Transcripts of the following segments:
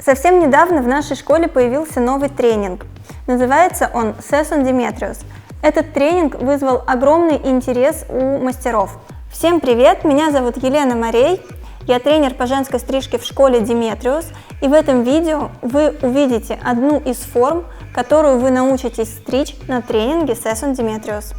Совсем недавно в нашей школе появился новый тренинг. Называется он Sesson Demetrius. Этот тренинг вызвал огромный интерес у мастеров. Всем привет, меня зовут Елена Морей, я тренер по женской стрижке в школе Demetrius, и в этом видео вы увидите одну из форм, которую вы научитесь стричь на тренинге Sesson Demetrius.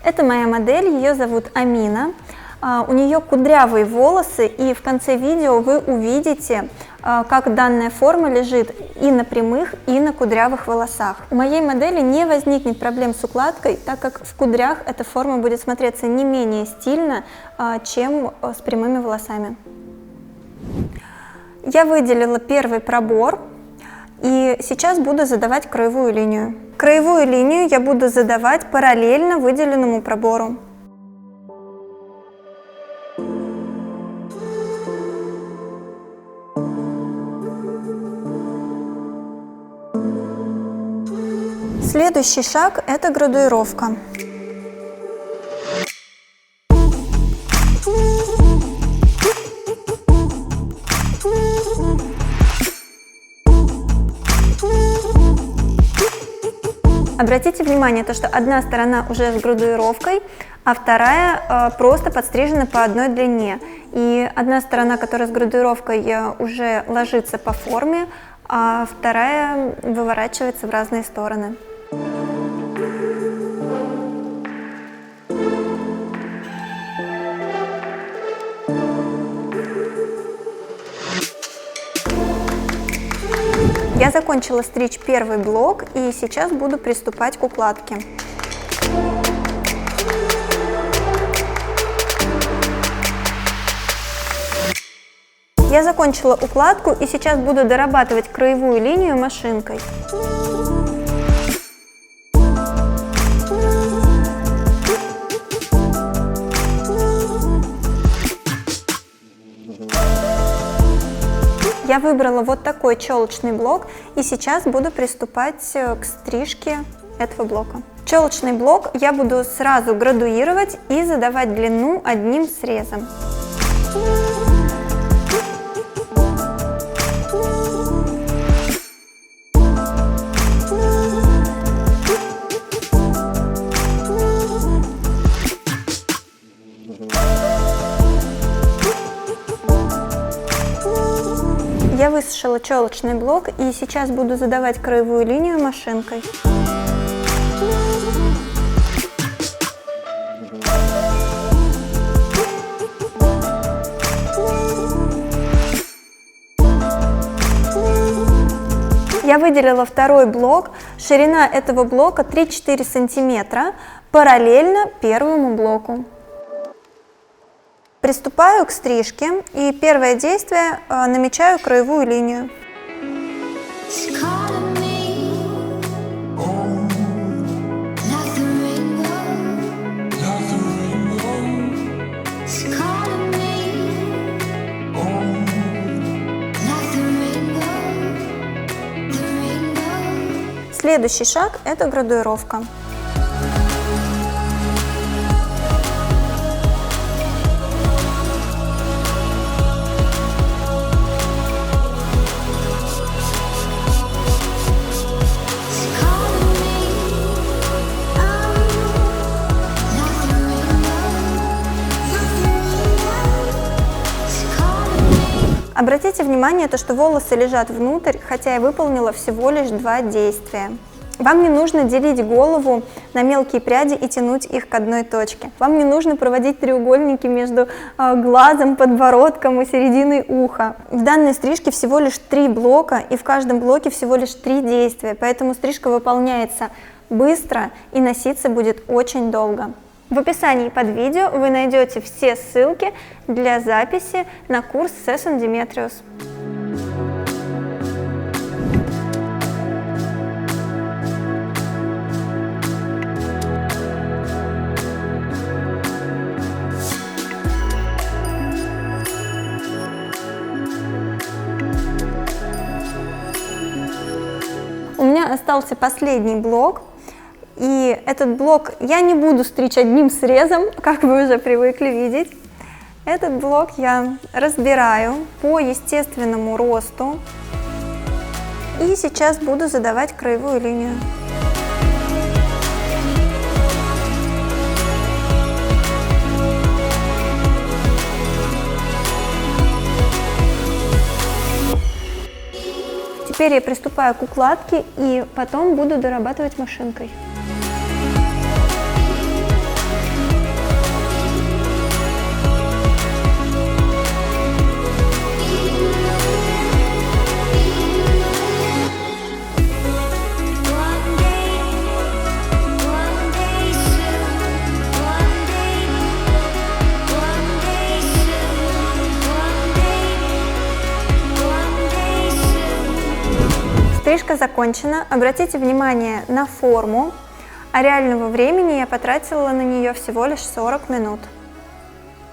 Это моя модель, ее зовут Амина. У нее кудрявые волосы, и в конце видео вы увидите, как данная форма лежит и на прямых, и на кудрявых волосах. У моей модели не возникнет проблем с укладкой, так как в кудрях эта форма будет смотреться не менее стильно, чем с прямыми волосами. Я выделила первый пробор, и сейчас буду задавать краевую линию. Краевую линию я буду задавать параллельно выделенному пробору. Следующий шаг – это градуировка. Обратите внимание, то, что одна сторона уже с градуировкой, а вторая просто подстрижена по одной длине. И одна сторона, которая с градуировкой, уже ложится по форме, а вторая выворачивается в разные стороны. Я закончила стричь первый блок, и сейчас буду приступать к укладке. Я закончила укладку, и сейчас буду дорабатывать краевую линию машинкой. Я выбрала вот такой челочный блок, и сейчас буду приступать к стрижке этого блока. Челочный блок я буду сразу градуировать и задавать длину одним срезом. Я высушила челочный блок, и сейчас буду задавать краевую линию машинкой. Я выделила второй блок. Ширина этого блока 3-4 сантиметра, параллельно первому блоку. Приступаю к стрижке, и первое действие – намечаю краевую линию. Следующий шаг – это градуировка. Обратите внимание, что волосы лежат внутрь, хотя я выполнила всего лишь 2 действия. Вам не нужно делить голову на мелкие пряди и тянуть их к одной точке. Вам не нужно проводить треугольники между глазом, подбородком и серединой уха. В данной стрижке всего лишь 3 блока, и в каждом блоке всего лишь 3 действия, поэтому стрижка выполняется быстро и носиться будет очень долго. В описании под видео вы найдете все ссылки для записи на курс Sesson Demetrius. У меня остался последний блок, и этот блок я не буду стричь одним срезом, как вы уже привыкли видеть. Этот блок я разбираю по естественному росту, и сейчас буду задавать краевую линию. Теперь я приступаю к укладке и потом буду дорабатывать машинкой. Стрижка закончена. Обратите внимание на форму, а реального времени я потратила на нее всего лишь 40 минут.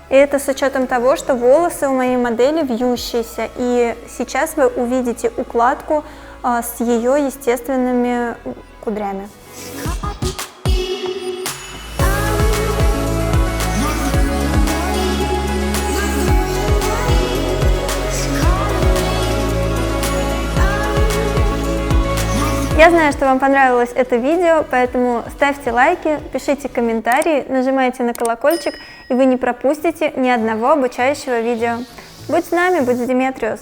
И это с учетом того, что волосы у моей модели вьющиеся, и сейчас вы увидите укладку с ее естественными кудрями. Я знаю, что вам понравилось это видео, поэтому ставьте лайки, пишите комментарии, нажимайте на колокольчик, и вы не пропустите ни одного обучающего видео. Будь с нами, будь с Demetrius!